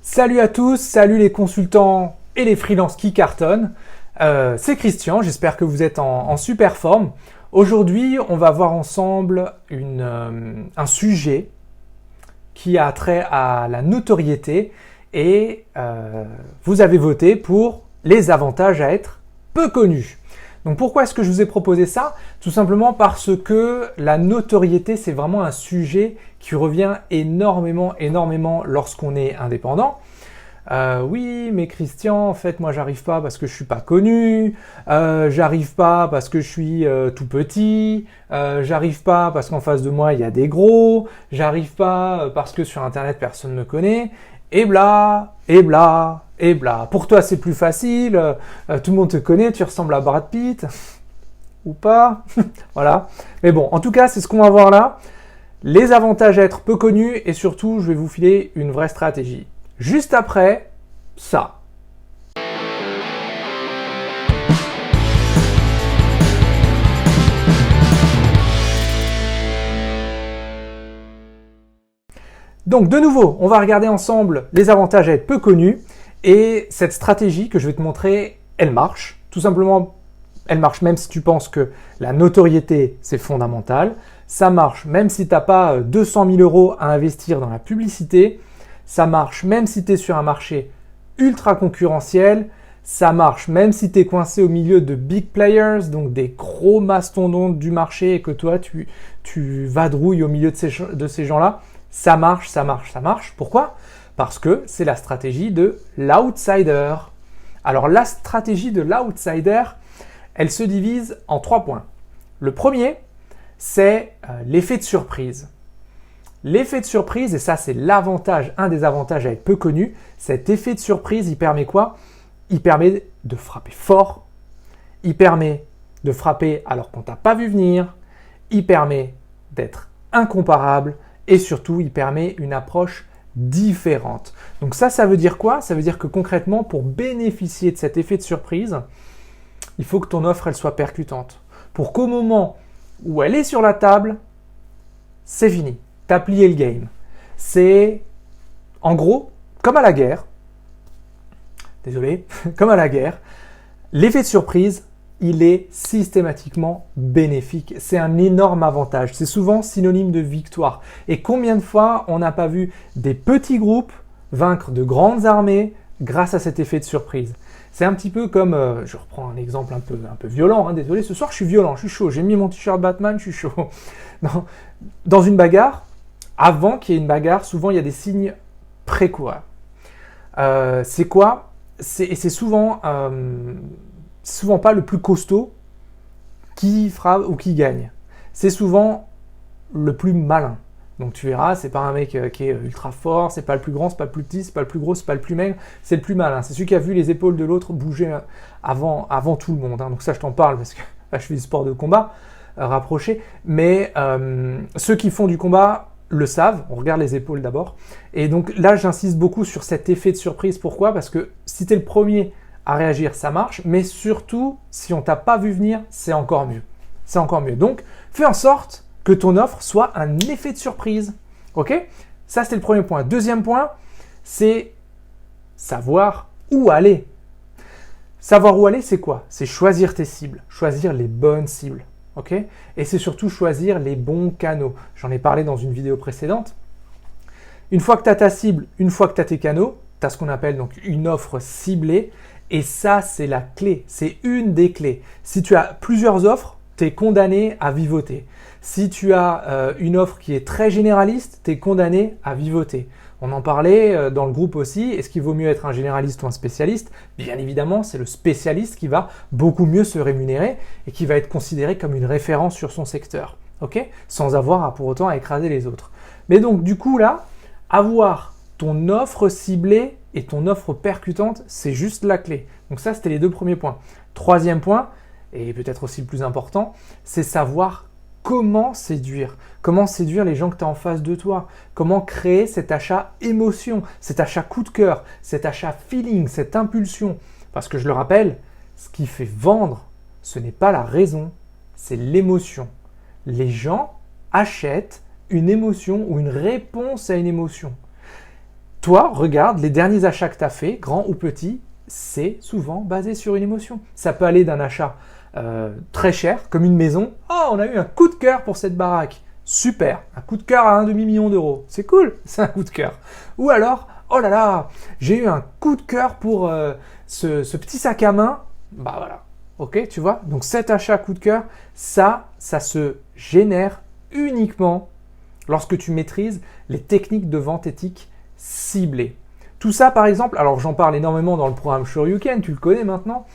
Salut à tous, salut les consultants et les freelances qui cartonnent. C'est Christian, j'espère que vous êtes en super forme. Aujourd'hui, on va voir ensemble un sujet qui a trait à la notoriété et vous avez voté pour les avantages à être peu connus. Donc pourquoi est-ce que je vous ai proposé ça? Tout simplement parce que la notoriété, c'est vraiment un sujet qui revient énormément lorsqu'on est indépendant. Oui, mais Christian, en fait, moi, j'arrive pas parce que je suis pas connu, j'arrive pas parce que je suis tout petit, j'arrive pas parce qu'en face de moi, il y a des gros, j'arrive pas parce que sur Internet, personne me connaît, et bla, et bla, et bla. Pour toi, c'est plus facile, tout le monde te connaît, tu ressembles à Brad Pitt, ou pas, voilà. Mais bon, en tout cas, c'est ce qu'on va voir là. Les avantages à être peu connus et surtout, je vais vous filer une vraie stratégie. Juste après, ça. Donc de nouveau, on va regarder ensemble les avantages à être peu connus et cette stratégie que je vais te montrer, elle marche. Tout simplement, elle marche même si tu penses que la notoriété, c'est fondamental. Ça marche même si tu n'as pas 200 000 € à investir dans la publicité. Ça marche même si tu es sur un marché ultra concurrentiel. Ça marche même si tu es coincé au milieu de big players, donc des gros mastodontes du marché et que toi, tu vadrouilles au milieu de ces gens-là. Ça marche, ça marche, ça marche. Pourquoi? Parce que c'est la stratégie de l'outsider. Alors la stratégie de l'outsider, elle se divise en 3 points. Le premier, c'est l'effet de surprise. L'effet de surprise, et ça c'est l'avantage, un des avantages à être peu connu, cet effet de surprise, il permet quoi? Il permet de frapper fort, il permet de frapper alors qu'on t'a pas vu venir, il permet d'être incomparable et surtout il permet une approche différente. Donc ça veut dire quoi? Ça veut dire que concrètement, pour bénéficier de cet effet de surprise, il faut que ton offre elle soit percutante. Pour qu'au moment où elle est sur la table, c'est fini. T'as plié le game. C'est, en gros, comme à la guerre. Désolé, comme à la guerre. L'effet de surprise, il est systématiquement bénéfique. C'est un énorme avantage. C'est souvent synonyme de victoire. Et combien de fois on n'a pas vu des petits groupes vaincre de grandes armées grâce à cet effet de surprise? C'est un petit peu comme, je reprends un exemple un peu violent, hein, désolé, ce soir je suis violent, je suis chaud, j'ai mis mon t-shirt Batman, je suis chaud. Dans une bagarre, avant qu'il y ait une bagarre, souvent il y a des signes précoureurs. C'est quoi? C'est souvent pas le plus costaud qui frappe ou qui gagne. C'est souvent le plus malin. Donc tu verras, c'est pas un mec qui est ultra fort, c'est pas le plus grand, c'est pas le plus petit, c'est pas le plus gros, c'est pas le plus maigre, c'est le plus malin. C'est celui qui a vu les épaules de l'autre bouger avant tout le monde. Hein. Donc ça, je t'en parle parce que je fais du sport de combat rapproché. Mais ceux qui font du combat le savent. On regarde les épaules d'abord. Et donc là, j'insiste beaucoup sur cet effet de surprise. Pourquoi? Parce que si tu es le premier à réagir, ça marche. Mais surtout, si on t'a pas vu venir, c'est encore mieux. C'est encore mieux. Donc, fais en sorte que ton offre soit un effet de surprise. Ok? Ça, c'était le premier point. Deuxième point, c'est savoir où aller. Savoir où aller, c'est quoi? C'est choisir tes cibles, choisir les bonnes cibles. Ok? Et c'est surtout choisir les bons canaux. J'en ai parlé dans une vidéo précédente. Une fois que tu as ta cible, une fois que tu as tes canaux, tu as ce qu'on appelle donc une offre ciblée. Et ça, c'est la clé. C'est une des clés. Si tu as plusieurs offres, tu es condamné à vivoter. Si tu as une offre qui est très généraliste, tu es condamné à vivoter. On en parlait dans le groupe aussi. Est-ce qu'il vaut mieux être un généraliste ou un spécialiste? Bien évidemment, c'est le spécialiste qui va beaucoup mieux se rémunérer et qui va être considéré comme une référence sur son secteur. Ok? Sans avoir pour autant à écraser les autres. Mais donc, du coup, là, avoir ton offre ciblée et ton offre percutante, c'est juste la clé. Donc ça, c'était les 2 premiers points. Troisième point, et peut-être aussi le plus important, c'est savoir comment séduire les gens que tu as en face de toi, comment créer cet achat émotion, cet achat coup de cœur, cet achat feeling, cette impulsion. Parce que je le rappelle, ce qui fait vendre, ce n'est pas la raison, c'est l'émotion. Les gens achètent une émotion ou une réponse à une émotion. toi, regarde, les derniers achats que tu as faits, grands ou petits, c'est souvent basé sur une émotion. Ça peut aller d'un achat très cher, comme une maison. Oh, on a eu un coup de cœur pour cette baraque. Super, un coup de cœur à 1,5 million d'euros. C'est cool, c'est un coup de cœur. Ou alors, oh là là, j'ai eu un coup de cœur pour ce petit sac à main. Bah voilà, ok, tu vois. Donc cet achat coup de cœur, ça se génère uniquement lorsque tu maîtrises les techniques de vente éthique ciblées. Tout ça, par exemple, alors j'en parle énormément dans le programme Shoryuken, tu le connais maintenant,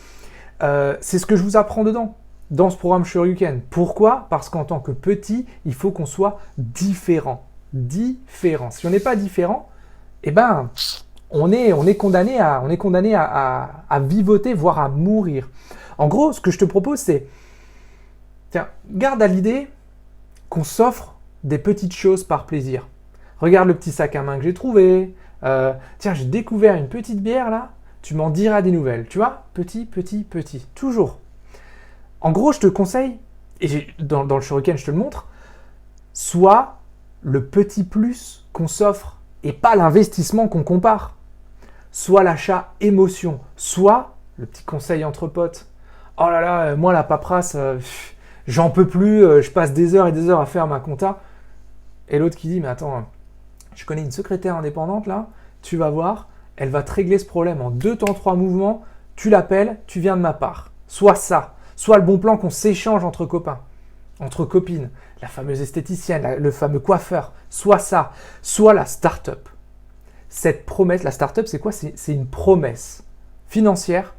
c'est ce que je vous apprends dedans, dans ce programme Shoryuken. Pourquoi ? Parce qu'en tant que petit, il faut qu'on soit différent. Différent. Si on n'est pas différent, eh ben, on est condamné à vivoter, voire à mourir. En gros, ce que je te propose, c'est, tiens, garde à l'idée qu'on s'offre des petites choses par plaisir. Regarde le petit sac à main que j'ai trouvé. Tiens, j'ai découvert une petite bière là. Tu m'en diras des nouvelles. Tu vois, petit. Toujours. En gros, je te conseille, et dans le Shoryuken, je te le montre, soit le petit plus qu'on s'offre et pas l'investissement qu'on compare. Soit l'achat émotion, soit le petit conseil entre potes. Oh là là, moi la paperasse, j'en peux plus, je passe des heures et des heures à faire ma compta. Et l'autre qui dit, mais attends, je connais une secrétaire indépendante là, tu vas voir, elle va te régler ce problème en 2 temps 3 mouvements, tu l'appelles, tu viens de ma part. Soit ça, soit le bon plan qu'on s'échange entre copains, entre copines, la fameuse esthéticienne, le fameux coiffeur, soit ça, soit la start-up. Cette promesse, la start-up, c'est quoi ? C'est une promesse financière,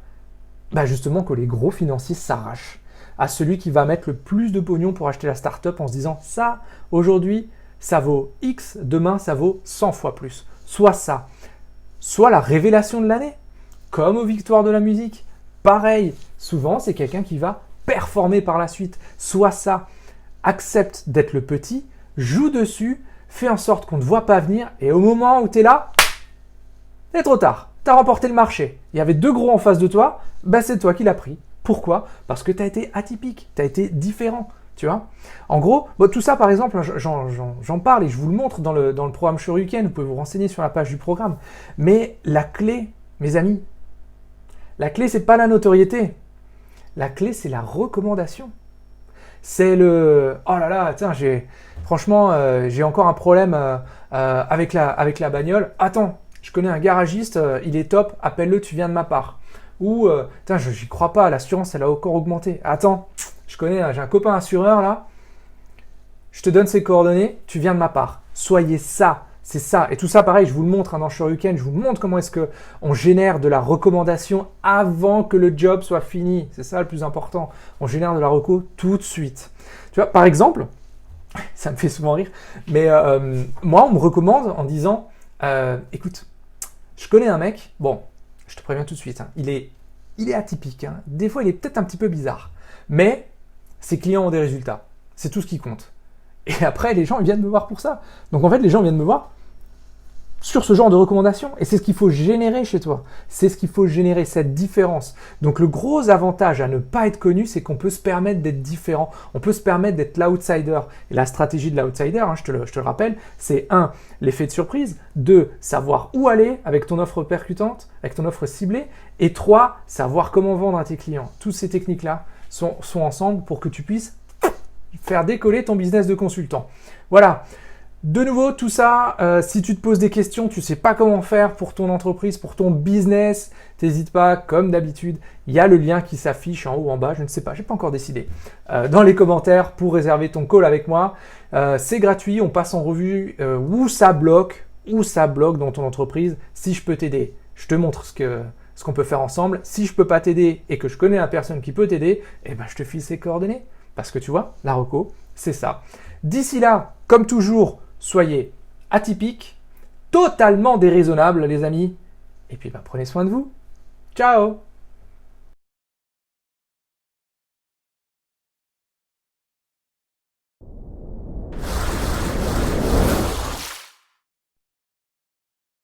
bah justement que les gros financiers s'arrachent à celui qui va mettre le plus de pognon pour acheter la start-up en se disant ça, aujourd'hui, ça vaut X, demain, ça vaut 100 fois plus. Soit ça, soit la révélation de l'année, comme aux victoires de la musique. Pareil, souvent, c'est quelqu'un qui va performer par la suite. Soit ça, accepte d'être le petit, joue dessus, fais en sorte qu'on ne te voit pas venir, et au moment où tu es là, c'est trop tard. Tu as remporté le marché. Il y avait 2 gros en face de toi, bah c'est toi qui l'as pris. Pourquoi ? Parce que tu as été atypique, tu as été différent. Tu vois ? En gros, tout ça par exemple, j'en parle et je vous le montre dans le programme Shoryuken, vous pouvez vous renseigner sur la page du programme. Mais la clé, mes amis, la clé c'est pas la notoriété. La clé c'est la recommandation. C'est le « oh là là, tiens, franchement, j'ai encore un problème avec la bagnole. Attends, je connais un garagiste, il est top, appelle-le, tu viens de ma part. » Ou « tiens, j'y crois pas, l'assurance, elle a encore augmenté. Attends, j'ai un copain assureur là, je te donne ses coordonnées, tu viens de ma part. » Soyez ça, c'est ça. Et tout ça, pareil, je vous le montre dans Shoryuken, je vous montre comment est-ce qu'on génère de la recommandation avant que le job soit fini. C'est ça le plus important. On génère de la reco tout de suite. Tu vois, par exemple, ça me fait souvent rire, mais moi, on me recommande en disant écoute, je connais un mec, bon, je te préviens tout de suite, hein, il est atypique, hein, des fois il est peut-être un petit peu bizarre, mais ses clients ont des résultats, c'est tout ce qui compte. Et après, les gens ils viennent me voir pour ça. Donc en fait, les gens viennent me voir sur ce genre de recommandations. Et c'est ce qu'il faut générer chez toi. C'est ce qu'il faut générer, cette différence. Donc le gros avantage à ne pas être connu, c'est qu'on peut se permettre d'être différent. On peut se permettre d'être l'outsider. Et la stratégie de l'outsider, hein, je te le rappelle, c'est 1, l'effet de surprise. 2, savoir où aller avec ton offre percutante, avec ton offre ciblée. Et 3, savoir comment vendre à tes clients. Toutes ces techniques-là sont ensemble pour que tu puisses faire décoller ton business de consultant. Voilà. De nouveau, tout ça, si tu te poses des questions, tu ne sais pas comment faire pour ton entreprise, pour ton business, n'hésite pas, comme d'habitude, il y a le lien qui s'affiche en haut, en bas, je ne sais pas, je n'ai pas encore décidé, dans les commentaires pour réserver ton call avec moi. C'est gratuit, on passe en revue où ça bloque dans ton entreprise. Si je peux t'aider, je te montre ce qu'on peut faire ensemble. Si je ne peux pas t'aider et que je connais la personne qui peut t'aider, eh ben, je te file ses coordonnées. Parce que tu vois, la reco, c'est ça. D'ici là, comme toujours, soyez atypiques, totalement déraisonnables les amis. Et puis prenez soin de vous. Ciao!